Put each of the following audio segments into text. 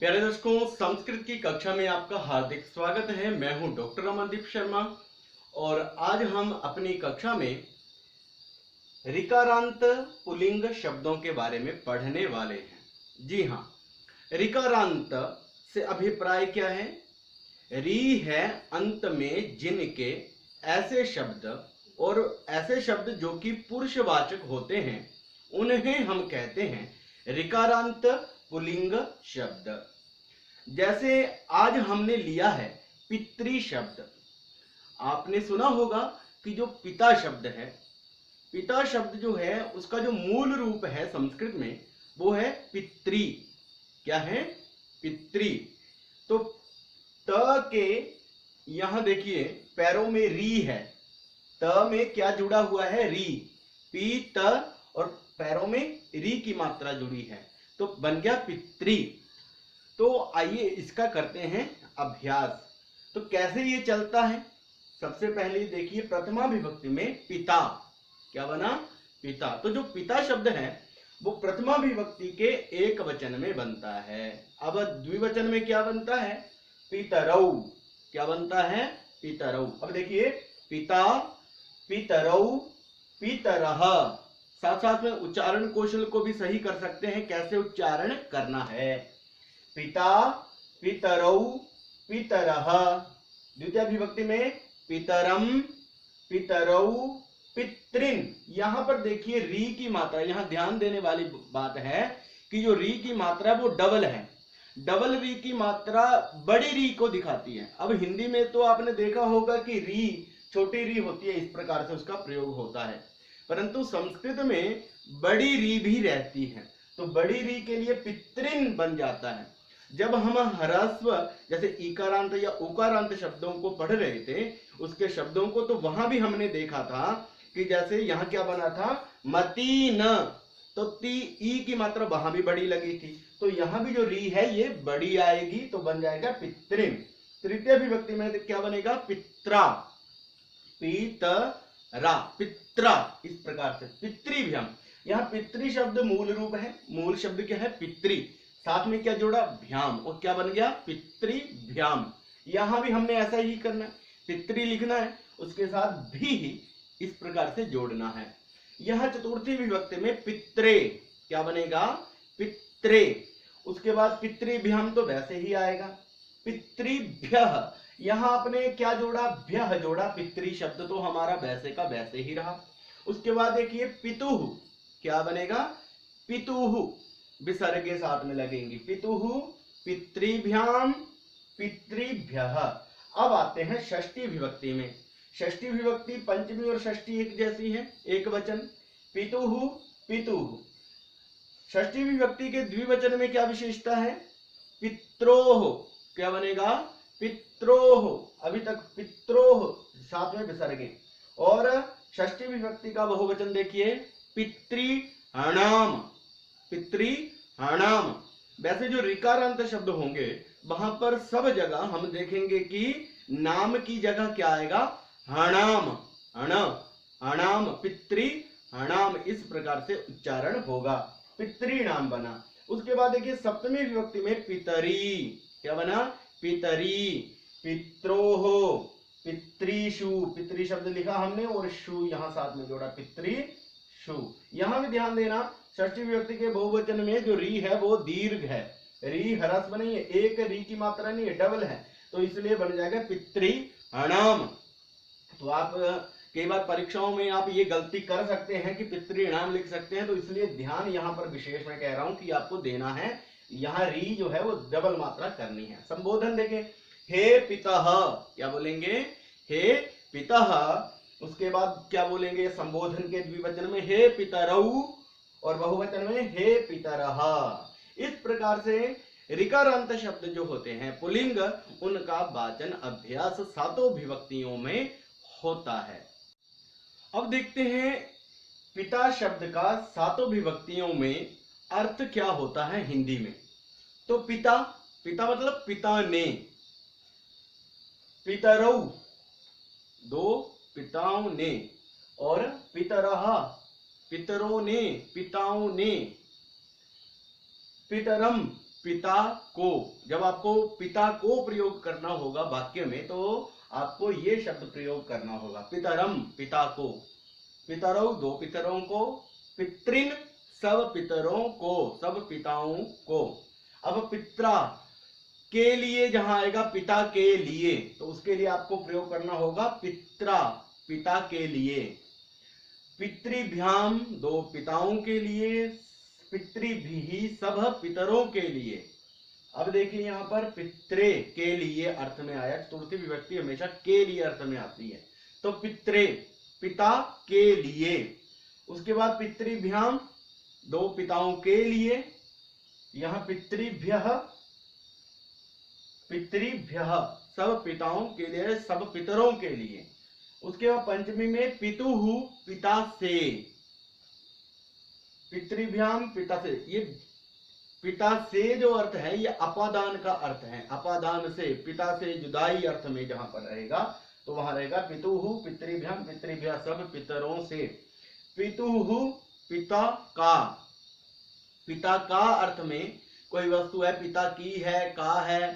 प्यारे दर्शकों, संस्कृत की कक्षा में आपका हार्दिक स्वागत है। मैं हूं डॉक्टर अमनदीप शर्मा और आज हम अपनी कक्षा में ऋकारांत पुल्लिंग शब्दों के बारे में पढ़ने वाले हैं। जी हाँ, ऋकारांत से अभिप्राय क्या है? री है अंत में जिनके ऐसे शब्द और ऐसे शब्द जो कि पुरुषवाचक होते हैं उन्हें हम कहते हैं ऋकारांत पुल्लिंग शब्द। जैसे आज हमने लिया है पितृ शब्द। आपने सुना होगा कि जो पिता शब्द है, पिता शब्द जो है उसका जो मूल रूप है संस्कृत में वो है पितृ। क्या है? पितृ। तो त के यहां देखिए पैरों में री है। त में क्या जुड़ा हुआ है? री। पी त और पैरों में री की मात्रा जुड़ी है तो बन गया पितृ। तो आइए इसका करते हैं अभ्यास। तो कैसे ये चलता है? सबसे पहले देखिए प्रथमा विभक्ति में पिता क्या बना? पिता। तो जो पिता शब्द है वो प्रथमा विभक्ति के एक वचन में बनता है। अब द्विवचन में क्या बनता है? पितरौ। क्या बनता है? पितरौ। अब देखिए पिता, पितरौ, पितरः। साथ साथ में उच्चारण कौशल को भी सही कर सकते हैं, कैसे उच्चारण करना है। पिता, पितरौ, पितरः। द्वितीय विभक्ति में पितरम, पितरौ, पितृन। यहां पर देखिए री की मात्रा, यहां ध्यान देने वाली बात है कि जो री की मात्रा वो डबल है। डबल री की मात्रा बड़ी री को दिखाती है। अब हिंदी में तो आपने देखा होगा कि री छोटी री होती है, इस प्रकार से उसका प्रयोग होता है, परंतु संस्कृत में बड़ी री भी रहती है। तो बड़ी री के लिए पितृन बन जाता है। जब हम ह्रस्व जैसे इकारांत या उकारांत शब्दों को पढ़ रहे थे, उसके शब्दों को, तो वहां भी हमने देखा था कि जैसे यहां क्या बना था? मती न। तो ती ई की मात्रा वहां भी बड़ी लगी थी, तो यहां भी जो री है ये बड़ी आएगी तो बन जाएगा पितृन। तृतीय विभक्ति में क्या बनेगा? पित्रा। पितरा, पित्रा। इस प्रकार से पितृभ्यम। यहाँ पितृ शब्द मूल रूप है। मूल शब्द क्या है? पितृ। साथ में क्या जोड़ा? भ्याम। और क्या बन गया? पितृभ्याम। यहां भी हमने ऐसा ही करना है, पितृ लिखना है, उसके साथ भी इस प्रकार से जोड़ना है। यह चतुर्थी विभक्ति में पित्रे। क्या बनेगा? पित्रे। उसके बाद पितृभ्याम तो वैसे ही आएगा। पितृभ्यः। यहां आपने क्या जोड़ा? भ्यः जोड़ा। पितृ शब्द तो हमारा वैसे का वैसे ही रहा। उसके बाद देखिए पितुः। क्या बनेगा? पितुः। विसर्ग के साथ में लगेंगे। पितुः, पितृभ्याम, पितृभ्यः। अब आते हैं षष्ठी विभक्ति में। षष्ठी विभक्ति पंचमी और षष्ठी एक जैसी है, एक वचन। पितुः, पितुः। षष्ठी विभक्ति के द्विवचन में क्या विशेषता है? पित्रोः। क्या बनेगा? पित्रोः। अभी तक पित्रोः, साथ में विसर्गे। और षष्ठी विभक्ति का बहुवचन देखिए पितृणाम। पितृणाम। वैसे जो ऋकारांत शब्द होंगे वहां पर सब जगह हम देखेंगे कि नाम की जगह क्या आएगा? हणाम। हण, हणाम, पितृणाम। इस प्रकार से उच्चारण होगा। पितृणाम बना। उसके बाद देखिए सप्तमी विभक्ति में पितरी। क्या बना? पितरी। पित्रोह, पितृषु। पितृ शब्द लिखा हमने और शु यहां साथ में जोड़ा, पितृषु। यहां भी ध्यान देना, षष्ठी विभक्ति के बहुवचन में जो री है वो दीर्घ है। री ह्रस्व नहीं है, एक री की मात्रा नहीं है, डबल है, तो इसलिए बन जाएगा पितृणाम। तो आप कई बार परीक्षाओं में आप ये गलती कर सकते हैं कि पितृणाम लिख सकते हैं, तो इसलिए ध्यान यहां पर विशेष मैं कह रहा हूं कि आपको देना है। यहां री जो है वो डबल मात्रा करनी है। संबोधन देखें, हे पितः। क्या बोलेंगे? हे पितः। उसके बाद क्या बोलेंगे? संबोधन के द्विवचन में हे पितरौ और बहुवचन में हे पितरः। इस प्रकार से ऋकारांत शब्द जो होते हैं पुल्लिंग, उनका वाचन अभ्यास सातों विभक्तियों में होता है। अब देखते हैं पिता शब्द का सातों विभक्तियों में अर्थ क्या होता है हिंदी में। तो पिता, पिता मतलब पिता ने। पितरौ, दो पिताओं ने। और पितरः, पितरों ने, पिताओं ने। पितरम, पिता को, जब आपको पिता को प्रयोग करना होगा वाक्य में तो आपको ये शब्द प्रयोग करना होगा, पितरम पिता को, पितरौ दो पितरों को, पितृन सब पितरों को, सब पिताओं को। अब पित्रा के लिए जहां आएगा पिता के लिए, तो उसके लिए आपको प्रयोग करना होगा पित्रा, पिता के लिए। पितृभ्याम दो पिताओं के लिए, पितृभिः सब पितरों के लिए। अब देखिए यहां पर पित्रे के लिए अर्थ में आया, चतुर्थी विभक्ति हमेशा के लिए अर्थ में आती है, तो पित्रे पिता के लिए। उसके बाद पितृभ्याम दो पिताओं के लिए, यहां पितृभ्यः, पितृभ्यः सब पिताओं के लिए, सब पितरों के लिए। उसके बाद पंचमी में पितुहु पिता से, पितृभ्याम पिता से, ये पिता से जो अर्थ है ये अपादान का अर्थ है, अपादान से, पिता से जुदाई अर्थ में जहां पर रहेगा तो वहां रहेगा पितुहु पितृभ्याम, पितृभ्या सब पितरों से। पितुहु पिता का, पिता का अर्थ में कोई वस्तु है, पिता की है, का है,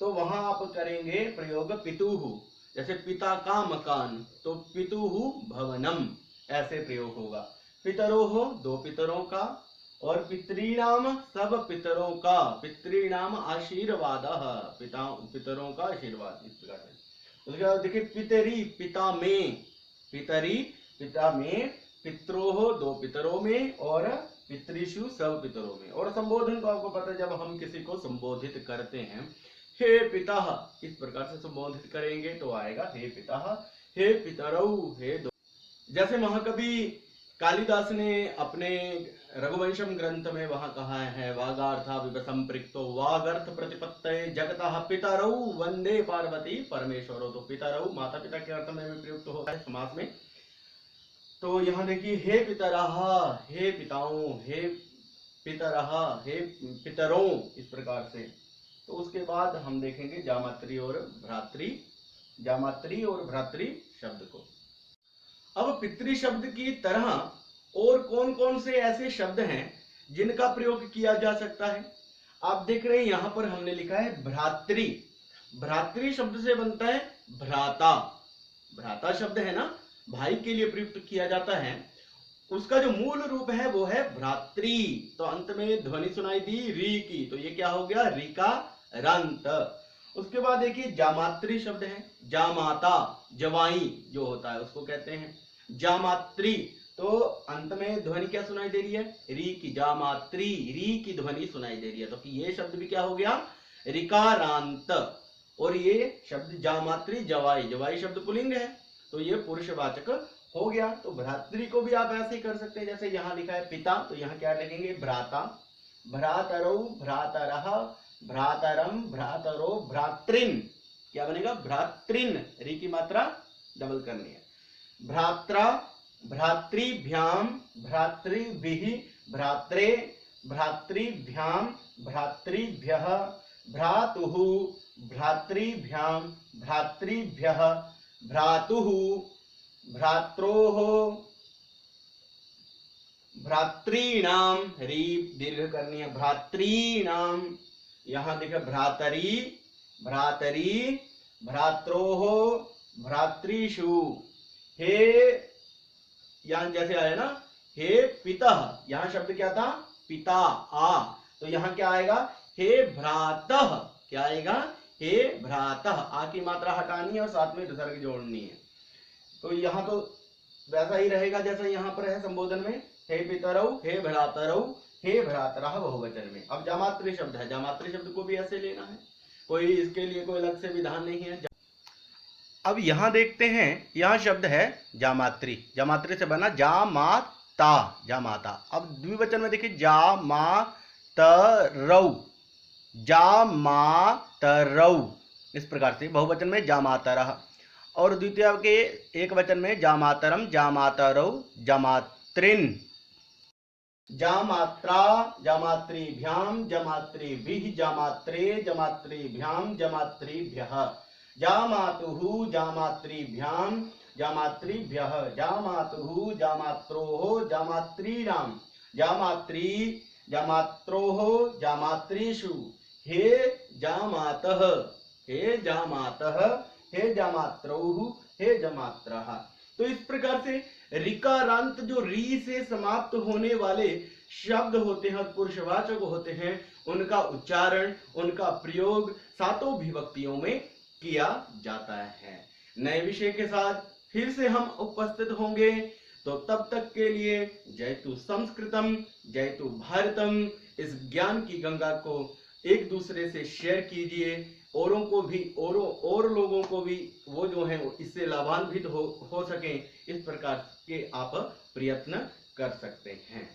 तो वहां आप करेंगे प्रयोग पितुहु। जैसे पिता का मकान तो पितुहु भवनम, ऐसे प्रयोग होगा। पितरोः दो पितरों का, और पितॄणाम सब पितरों का, पितॄणाम आशीर्वादः पितरों का आशीर्वाद, इस प्रकार से। उसके बाद देखिए पितरी पिता में, पितरी पिता में, पित्रोः दो पितरों में, और पितृषु सब पितरों में। और संबोधन तो आपको पता है, जब हम किसी को संबोधित करते हैं हे पिता, इस प्रकार से संबोधित करेंगे तो आएगा हे पिता, हे पितरौ, हे दो। जैसे महाकवि कालिदास ने अपने रघुवंशम ग्रंथ में वहां कहा है, वागार्था विवसंपृक्तो वागर्थ प्रतिपत्तये जगतः पितरौ वंदे पार्वती परमेश्वरो। तो पितरौ माता पिता के अर्थ में भी प्रयुक्त होता है समास में। तो यहाँ देखिए हे पितरः, हे पिताओं, हे पितरः, हे पितरों, इस प्रकार से। तो उसके बाद हम देखेंगे जामात्री और भ्रातृ, जामात्री और भ्रातृ शब्द को। अब पितृ शब्द की तरह और कौन कौन से ऐसे शब्द हैं जिनका प्रयोग किया जा सकता है। आप देख रहे हैं यहां पर हमने लिखा है भ्रातृ, भ्रातृ शब्द से बनता है भ्राता, भ्राता शब्द है ना, भाई के लिए प्रयुक्त किया जाता है, उसका जो मूल रूप है वो है भ्रातृ। तो अंत में ध्वनि सुनाई दी री की, तो ये क्या हो गया, रिका रंत। उसके बाद देखिए जामात्री शब्द है, जामाता जवाई जो होता है उसको कहते हैं जामात्री। तो अंत में ध्वनि क्या सुनाई दे रही है, री की, जामात्री, री की ध्वनि सुनाई दे रही है, तो ये शब्द भी क्या हो गया, रिकारांत। और ये शब्द जामात्री जवाई, जवाई शब्द पुल्लिंग है तो ये पुरुषवाचक हो गया। तो भ्रातृ को भी आप ऐसे ही कर सकते हैं, जैसे यहाँ लिखा है पिता, तो यहाँ क्या लगेंगे भ्राता, भ्रातरौ भ्रातरः, भ्रातरम भ्रातरो, भ्रातृन, क्या बनेगा भ्रातृन, री की मात्रा डबल करनी है। भ्रात्रा, भ्रातृभ्याम, भ्रातृभिः, भ्रात्रे, भ्रातृभ्याम, भ्रातृभ्यः, भ्रातुः, भ्रातृभ्याम, भ्रातृभ्यः, भ्रातुः, भ्रात्रोः, भ्रातॄणाम, री दीर्घ करनी है, भ्रातॄणाम, यहां देखिए भ्रातरी, भ्रातरी, भ्रात्रोः, भ्रातृषु। हे यहां जैसे आया ना हे पिता, यहां शब्द क्या था पिता आ, तो यहां क्या आएगा हे भ्रातः, क्या आएगा हे भ्रातः, आ की मात्रा हटानी है और साथ में विसर्ग जोड़नी है। तो यहाँ तो वैसा ही रहेगा जैसा यहाँ पर है संबोधन में, हे पितरौ, हे भ्रातरौ, हे भ्रातरः बहुवचन में। अब जामात्री शब्द है, जामात्री शब्द को भी ऐसे लेना है, कोई इसके लिए कोई अलग से विधान नहीं है। अब यहाँ देखते हैं, यहाँ शब्द है जामात्री, जामात्री से बना जामाता, जामाता। अब द्विवचन में देखिए जामातरौ, जामातरौ, इस प्रकार से। बहुवचन में जामातरः, और द्वितीय के एक वचन में जामातरम, जामातरौ, जामातृन, जामात्रा, जामातृभ्याम, जामातृभिः, जामात्रे, जामातृभ्याम, जामातृभ्यः, जामातुः, जामातृभ्याम, जामातृभ्यः, जामातुः, जामात्रोः, जामातॄणाम, जामात्री, जामात्रोः जामात्रीषु हे जामातः हे जामातः हे जामात्रौः हे जामात्रः। तो इस प्रकार से ऋकारांत जो री से समाप्त होने वाले शब्द होते हैं और पुरुषवाचक होते हैं, उनका उच्चारण, उनका प्रयोग सातों विभक्तियों में किया जाता है। नए विषय के साथ फिर से हम उपस्थित होंगे, तो तब तक के लिए जयतु संस्कृतम जयतु भारतम। इस ज्ञान की गंगा को एक दूसरे से शेयर कीजिए, औरों को भी और लोगों को भी वो जो है इससे लाभान्वित हो सकें, इस प्रकार के आप प्रयत्न कर सकते हैं।